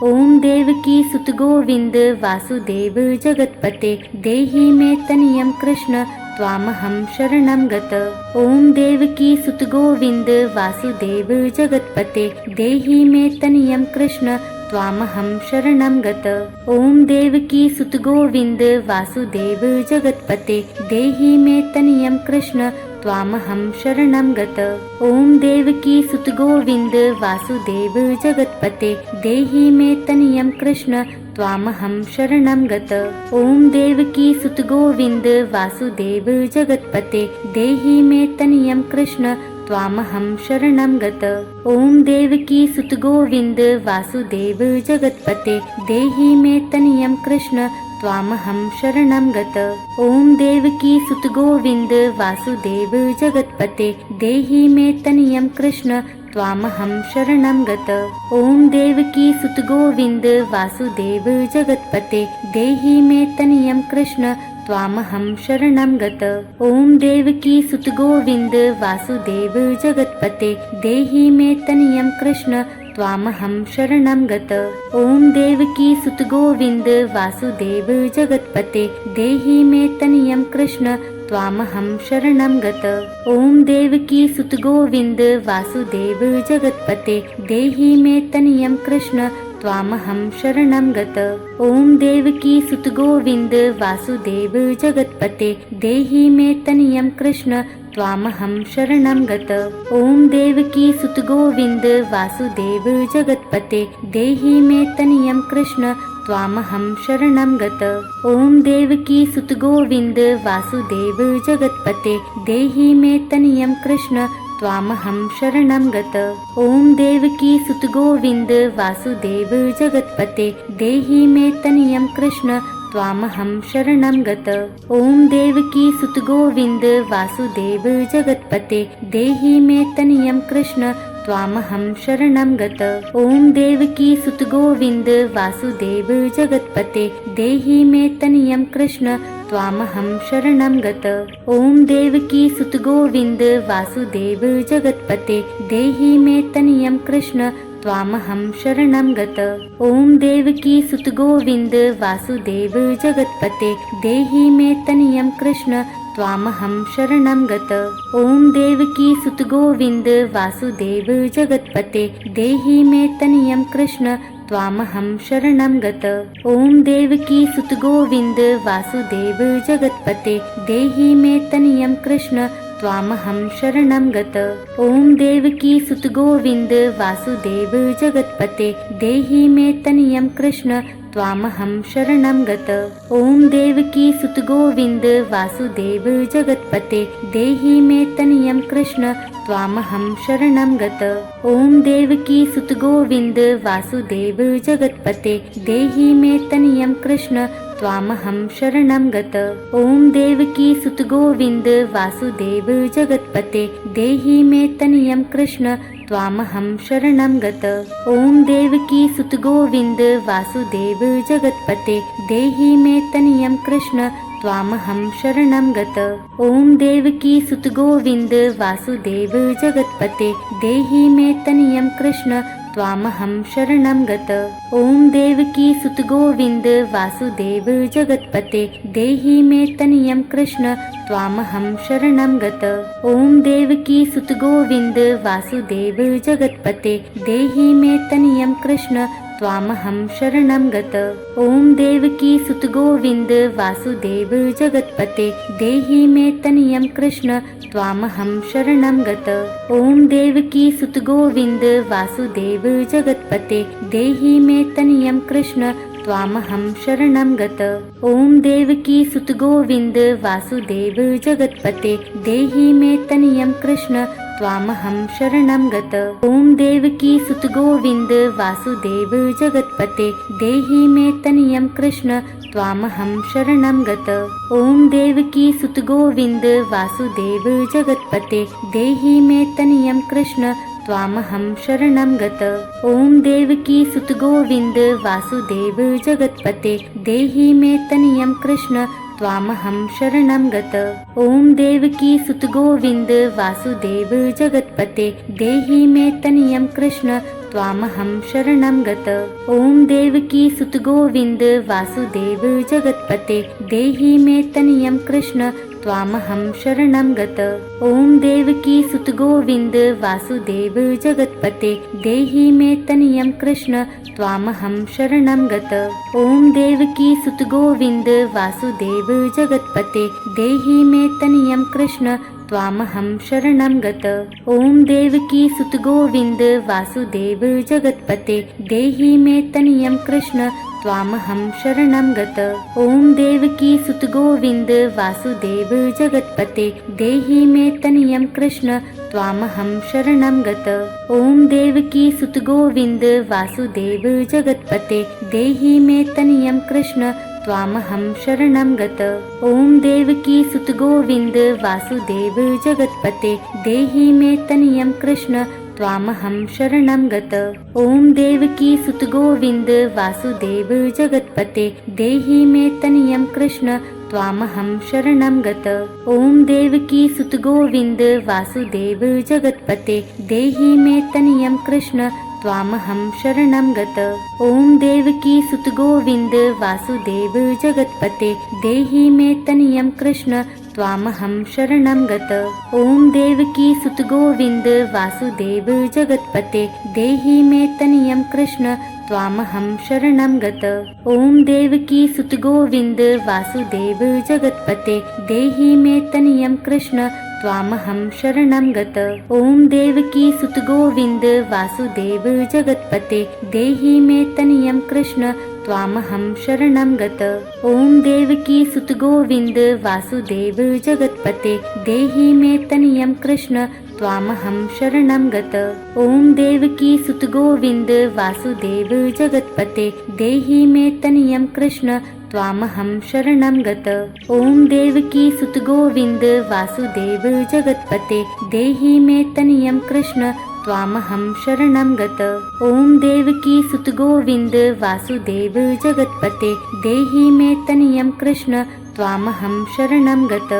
ओम देवकी सुत गोविंद वासुदेव जगत्पते देहि मे तनियं कृष्ण त्वामहं शरणं गत। ओम देवकी सुत गोविंद वासुदेव जगत्पते देहि मे तनियं कृष्ण त्वामहं शरणं गत। ओम देवकी सुत गोविंद वासुदेव जगत्पते देहि मे तनियं कृष्ण त्वामहं शरणं गत। ओम देवकी सुत गोविंद वासुदेव जगत्पते देहि मे तनियं कृष्ण त्वामहं शरणं गत। ओम देवकी सुत गोविंद वासुदेव जगत्पते देहि मे तनियं कृष्ण त्वामहं शरणं गत। ओम देवकी सुत गोविंद वासुदेव जगत्पते देहि मे तनियं कृष्ण त्वामहं शरणं गत। ओम देवकी सुत गोविंद वासुदेव जगत्पते देहि मे तनियं कृष्ण त्वामहं शरणं गत। ओम देवकी सुत गोविंद वासुदेव जगत्पते देहि मे तनियं कृष्ण त्वामहं शरणं गत। ओम देवकी सुत गोविंद वासुदेव जगत्पते देहि मे तनियं कृष्ण त्वामहं शरणं गत। ओम देवकी सुत गोविंद वासुदेव जगत्पते देहि मे तनियं कृष्ण त्वामहं शरणं गत। ओम देवकी सुत गोविंद वासुदेव जगत्पते देहि मे तनियं कृष्ण त्वामहं शरणं गत। ओम देवकी सुत गोविंद वासुदेव जगत्पते देहि मे तनियं कृष्ण त्वामहं शरणं गत। ओम देवकी सुत गोविंद वासुदेव जगत्पते देहि मे तनियं कृष्ण त्वामहं शरणं गत। ओम देवकी सुत गोविंद वासुदेव जगत्पते देहि मे तनियं कृष्ण त्वामहं शरणं गत। ओम देवकी सुत गोविंद वासुदेव जगत्पते देहि मे तनियं कृष्ण त्वामहं शरणं गत। ओम देवकी सुत गोविंद वासुदेव जगत्पते देहि मे तनियं कृष्ण त्वामहं शरणं गत। ओम देवकी सुत गोविंद वासुदेव जगत्पते देहि मे तनियं कृष्ण त्वामहं शरणं गत। ओम देवकी सुत गोविंद वासुदेव जगत्पते देहि मे तनियं कृष्ण त्वामहं शरणं गत। ओम देवकी सुत गोविंद वासुदेव जगत्पते देहि मे तनियं कृष्ण त्वामहं शरणं गत। ओम देवकी सुत गोविंद वासुदेव जगत्पते देहि मे तनियं कृष्ण त्वामहं शरणं गत। ओम देवकी सुत गोविंद वासुदेव जगत्पते देहि मे तनियं कृष्ण त्वामहं शरणं गत। ओम देवकी सुत गोविंद वासुदेव जगत्पते देहि मे तनियं कृष्ण त्वामहं शरणं गत। ओम देवकी सुत गोविंद वासुदेव जगत्पते देहि मे तनियं कृष्ण त्वामहं शरणं गत। ओम देवकी सुत गोविंद वासुदेव जगत्पते देहि मे तनियं कृष्ण त्वामहं शरणं गत। ओम देवकी सुत गोविंद वासुदेव जगत्पते देहि मे तनियं कृष्ण त्वामहं शरणं गत। ओम देवकी सुत गोविंद वासुदेव जगत्पते देहि मे तनियं कृष्ण त्वामहं शरणं गत। ओम देवकी सुत गोविंद वासुदेव जगत्पते देहि मे तनियं कृष्ण त्वामहं शरणं गत। ओम देवकी सुत गोविंद वासुदेव जगत्पते देहि मे तनियं कृष्ण त्वामहं शरणं गत। ओम देवकी सुत गोविंद वासुदेव जगत्पते देहि मे तनियं कृष्ण त्वामहं शरणं गत। ओम देवकी सुत गोविंद वासुदेव जगत्पते देहि मे तनियं कृष्ण त्वामहं शरणं गत। ओम देवकी सुत गोविंद वासुदेव जगत्पते देहि मे तनियं कृष्ण त्वामहं शरणं गत। ओम देवकी सुत गोविंद वासुदेव जगत्पते देहि मे तनियं कृष्ण त्वामहं शरणं गत। ओम देवकी सुत गोविंद वासुदेव जगत्पते देहि मे तनियं कृष्ण त्वामहं शरणं गत। ओम देवकी सुत गोविंद वासुदेव जगत्पते देहि मे तनियं कृष्ण त्वामहं शरणं गत। ओम देवकी सुत गोविंद वासुदेव जगत्पते देहि मे तनियं कृष्ण त्वामहं शरणं गत। ओम देवकी सुत गोविंद वासुदेव जगत्पते देहि मे तनियं कृष्ण त्वामहं शरणं गत। ॐ देवकी सुत गोविंद वासुदेव जगत्पते देहि मे तनयं कृष्ण त्वामहं शरणं गत। ॐ देवकी सुत गोविंद वासुदेव जगत्पते देहि मे तनयं कृष्ण त्वामहं शरणं गत। ॐ देवकी सुत गोविंद वासुदेव जगत्पते देहि मे तनयं कृष्ण त्वामहं शरणं गत। ॐ देवकी सुत गोविंद वासुदेव जगत्पते देहि मे तनयं कृष्ण त्वामहं शरणं गत। ॐ देवकी सुत गोविंद वासुदेव जगत्पते देहि मे तनयं कृष्ण त्वामहं शरणं गत। ॐ देवकी सुत गोविंद वासुदेव जगत्पते देहि मे तनयं कृष्ण त्वामहं शरणं गत। ॐ देवकी सुत गोविंद वासुदेव जगत्पते देहि मे तनयं कृष्ण त्वामहं शरणं गत। ॐ देवकी सुत गोविंद वासुदेव जगत्पते देहि मे तनयं कृष्ण त्वामहं शरणं गत। ॐ देवकी सुत गोविंद वासुदेव जगत्पते देहि मे तनयं कृष्ण त्वामहं शरणं गत। ॐ देवकी सुत गोविंद वासुदेव जगत्पते देहि मे तनयं कृष्ण त्वामहं शरणं गत। ॐ देवकी सुत गोविंद वासुदेव जगत्पते देहि मे तनयं कृष्ण त्वामहं शरणं गत। ॐ देवकी सुत गोविंद वासुदेव जगत्पते देहि मे तनयं कृष्ण त्वामहं शरणं गत। ॐ देवकी सुत गोविंद वासुदेव जगत्पते देहि मे तनयं कृष्ण त्वामहं शरणं गत। ॐ देवकी सुत गोविंद वासुदेव जगत्पते देहि मे तनयं कृष्ण त्वामहं शरणं गत। ॐ देवकी सुत गोविंद वासुदेव जगत्पते देहि मे तनयं कृष्ण त्वामहं शरणं गत। ॐ देवकी सुत गोविंद वासुदेव जगत्पते देहि मे तनयं कृष्ण त्वामहं शरणं गत। ॐ देवकी सुत गोविंद वासुदेव जगत्पते देहि मे तनयं कृष्ण त्वामहं शरणं गत।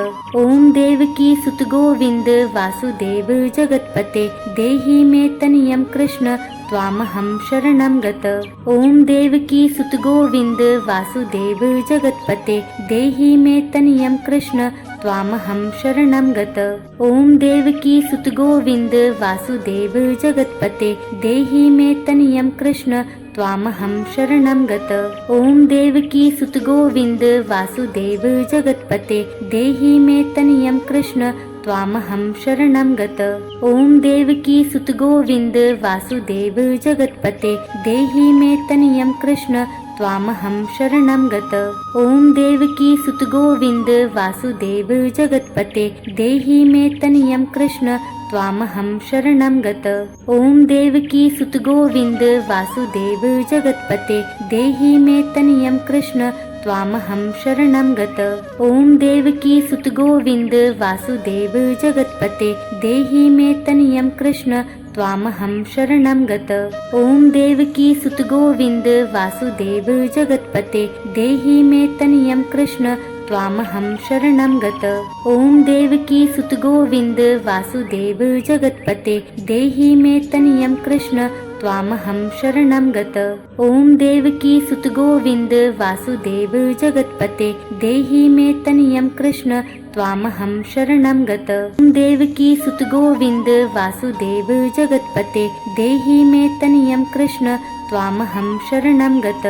ॐ देवकी सुत गोविंद वासुदेव जगत्पते देहि मे तनयं कृष्ण त्वामहं शरणं गत। ॐ देवकी सुत गोविंद वासुदेव जगत्पते देहि मे तनयं कृष्ण त्वामहं शरणं गत। ॐ देवकी सुत गोविंद वासुदेव जगत्पते देहि मे तनयं कृष्ण त्वामहं शरणं गत। ॐ देवकी सुत गोविंद वासुदेव जगत्पते देहि मे तनयं कृष्ण त्वामहं शरणं गत। ॐ देवकी सुत गोविंद वासुदेव जगत्पते देहि मे तनयं कृष्ण त्वामहं शरणं गत। ॐ देवकी सुत गोविंद वासुदेव जगत्पते देहि मे तनयं कृष्ण त्वामहं शरणं गत। ॐ देवकी सुत गोविंद वासुदेव जगत्पते देहि मे तनयं कृष्ण त्वामहं शरणं गत। ॐ देवकी सुत गोविंद वासुदेव जगत्पते देहि मे तनयं कृष्ण त्वामहं शरणं गत। ॐ देवकी सुत गोविंद वासुदेव जगत्पते देहि मे तनयं कृष्ण त्वामहं शरणं गत। ॐ देवकी सुत गोविंद वासुदेव जगत्पते देहि मे तनयं कृष्ण त्वामहं शरणं गत। ॐ देवकी सुत गोविंद वासुदेव जगत्पते देहि मे तनयं कृष्ण त्वामहं शरणं गत। ॐ देवकी सुत गोविंद वासुदेव जगत्पते देहि मे तनयं कृष्ण त्वामहं शरणं गत।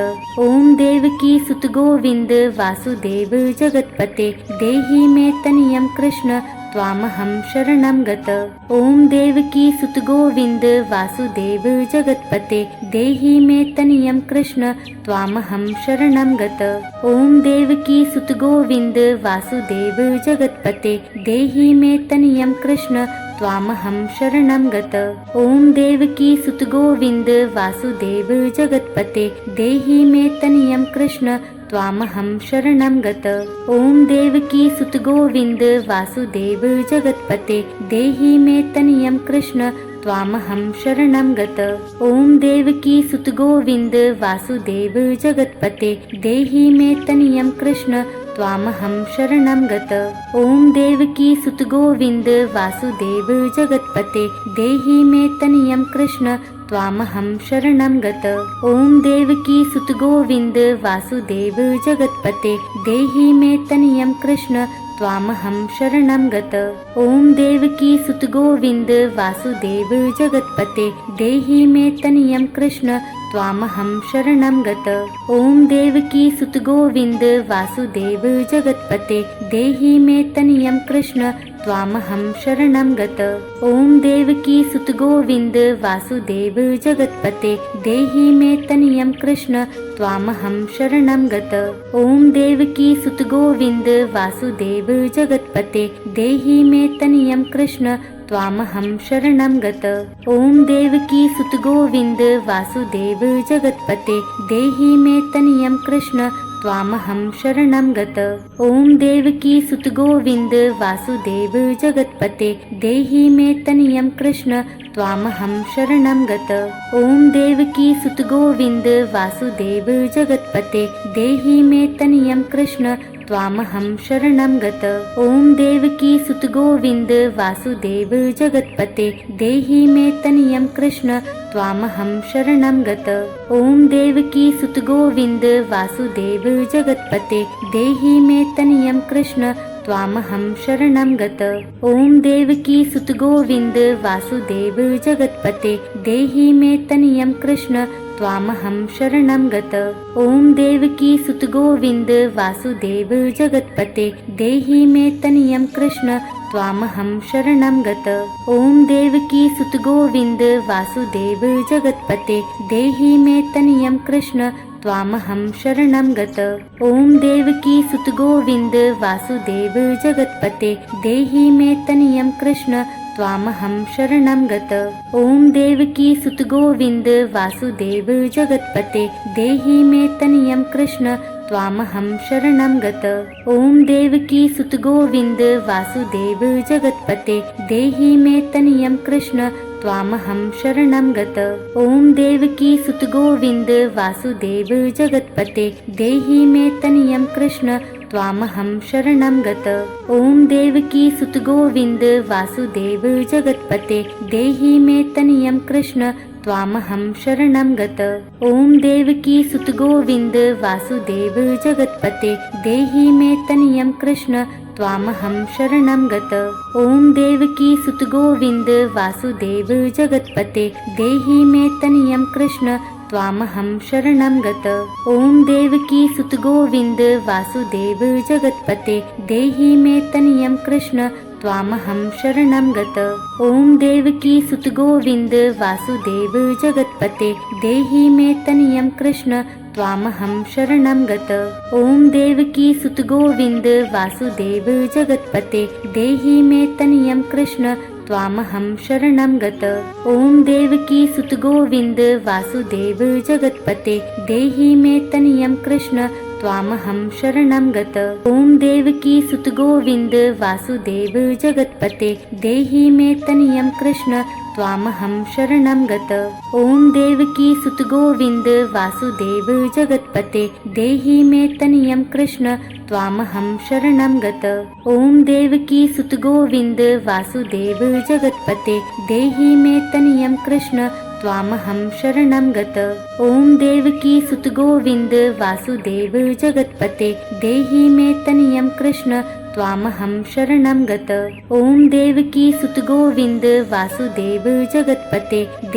ॐ देवकी सुत गोविंद वासुदेव जगत्पते देहि मे तनयं कृष्ण त्वामहं शरणं गत। ॐ देवकी सुत गोविंद वासुदेव जगत्पते देहि मे तनयं कृष्ण त्वामहं शरणं गत। ॐ देवकी सुत गोविंद वासुदेव जगत्पते देहि मे तनयं कृष्ण त्वामहं शरणं गत। ॐ देवकी सुत गोविंद वासुदेव जगत्पते देहि मे तनयं कृष्ण त्वामहं शरणं गत। ॐ देवकी सुत गोविंद वासुदेव जगत्पते देहि मे तनयं कृष्ण त्वामहं शरणं गत। ॐ देवकी सुत गोविंद वासुदेव जगत्पते देहि मे तनयं कृष्ण त्वामहं शरणं गत। ॐ देवकी सुत गोविंद वासुदेव जगत्पते देहि मे तनयं कृष्ण त्वामहं शरणं गत। ओम देवकी सुत गोविंद वासुदेव जगतपते देहि मे तनयं कृष्ण त्वामहं शरणं गत। ओम देवकी सुत गोविंद वासुदेव जगतपते देहि मे तनयं कृष्ण त्वामहं शरणं गत। ओम देवकी सुत गोविंद वासुदेव जगतपते देहि मे तनयं कृष्ण त्वामहं शरणं गत। ओम देवकी सुत गोविंद वासुदेव जगतपते देहि मे तनयं कृष्ण त्वामहं शरणं गत। ओम देवकी सुत गोविंद वासुदेव जगतपते देहि मे तनयं कृष्ण त्वामहं शरणं गत। ओम देवकी सुत गोविंद वासुदेव जगतपते देहि मे तनयं कृष्ण त्वामहं शरणं गत। ओम देवकी सुत गोविंद वासुदेव जगतपते देहि मे तनयं कृष्ण त्वामहं शरणं गत। ओम देवकी सुत गोविंद वासुदेव जगतपते देहि मे तनयं कृष्ण त्वामहं शरणं गत। ओम देवकी सुत गोविंद वासुदेव जगतपते देहि मे तनयं कृष्ण त्वामहं शरणं गत। ओम देवकी सुत गोविंद वासुदेव जगतपते देहि मे तनयं कृष्ण त्वामहं शरणं गत। ओम देवकी सुत गोविंद वासुदेव जगतपते देहि मे तनयं कृष्ण त्वामहं शरणं गत। ओम देवकी सुत गोविंद वासुदेव जगतपते देहि मे तनयं कृष्ण त्वामहं शरणं गत। ओम देवकी सुत गोविंद वासुदेव जगतपते देहि मे तनयं कृष्ण त्वामहं शरणं गत। ओम देवकी सुत गोविंद वासुदेव जगतपते देहि मे तनयं कृष्ण त्वामहं शरणं गत। ओम देवकी सुत गोविंद वासुदेव जगतपते देहि मे तनयं कृष्ण त्वामहं शरणं गत। ओम देवकी सुत गोविंद वासुदेव जगतपते देहि मे तनयं कृष्ण त्वामहं शरणं गत। ओम देवकी सुत गोविंद वासुदेव जगतपते देहि मे तनयं कृष्ण त्वामहं शरणं गत। ओम देवकी सुत गोविंद वासुदेव जगतपते देहि मे तनयं कृष्ण त्वामहं शरणं गत। ओम देवकी सुत गोविंद वासुदेव जगतपते देहि मे तनयं कृष्ण त्वामहं शरणं गत। ओम देवकी सुत गोविंद वासुदेव जगतपते देहि मे तनयं कृष्ण त्वामहं शरणं गत। ओम देवकी सुत गोविंद वासुदेव जगतपते देहि मे तनयं कृष्ण त्वामहं शरणं गत। ओम देवकी सुत गोविंद वासुदेव जगतपते देहि मे तनयं कृष्ण त्वामहं शरणं गत। ओम देवकी सुत गोविंद वासुदेव जगतपते देहि मे तनयं कृष्ण त्वामहं शरणं गत। ओम देवकी सुत गोविंद वासुदेव जगतपते देहि मे तनयं कृष्ण त्वामहं शरणं गत। ओम देवकी सुत गोविंद वासुदेव जगतपते देहि मे तनयं कृष्ण त्वामहं शरणं गत। ओम देवकी सुत गोविंद वासुदेव जगतपते देहि मे तनयं कृष्ण त्वामहं शरणं गत। ओम देवकी सुत गोविंद वासुदेव जगतपते देहि मे तनयं कृष्ण त्वामहं शरणं गत। ओम देवकी सुत गोविंद वासुदेव जगतपते देहि मे तनयं कृष्ण त्वामहं शरणं गत। ओम देवकी सुत गोविंद वासुदेव जगतपते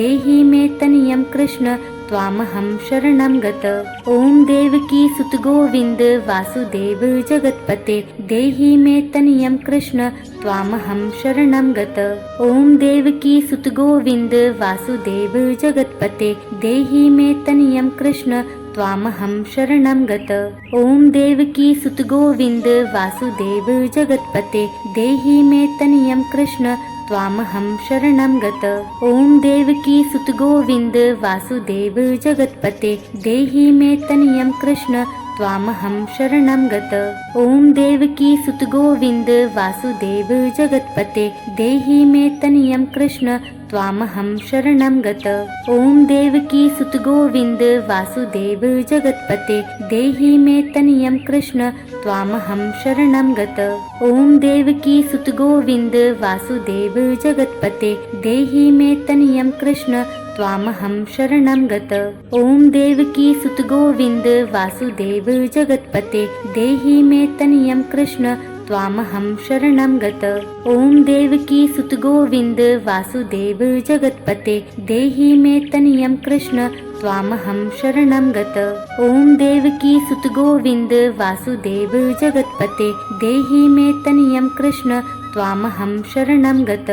देहि मे तनयं कृष्ण त्वामहं शरणं गत। ओम देवकी सुत गोविंद वासुदेव जगतपते देहि मे तनयं कृष्ण त्वामहं शरणं गत। ओम देवकी सुत गोविंद वासुदेव जगतपते देहि मे तनयं कृष्ण त्वामहं शरणं गत। ओम देवकी सुत गोविंद वासुदेव जगतपते देहि मे तनयं कृष्ण त्वामहं शरणं गत। ओम देवकी सुत गोविंद वासुदेव जगतपते देहि मे तनयं कृष्ण त्वामहं शरणं गत। ओम देवकी सुत गोविंद वासुदेव जगतपते देहि मे तनयं कृष्ण त्वामहं शरणं गत। ओम देवकी सुत गोविंद वासुदेव जगतपते देहि मे तनयं कृष्ण त्वामहं शरणं गत। ओम देवकी सुत गोविंद वासुदेव जगतपते देहि मे तनयं कृष्ण त्वामहं शरणं गत। ओम देवकी सुत गोविंद वासुदेव जगत्पते देहि मे तनयं कृष्ण त्वामहं शरणं गत। ओम देवकी सुत गोविंद वासुदेव जगत्पते देहि मे तनयं कृष्ण त्वामहं शरणं गत। ओम देवकी सुत गोविंद वासुदेव जगत्पते देहि मे तनयं कृष्ण त्वामहं शरणं गत।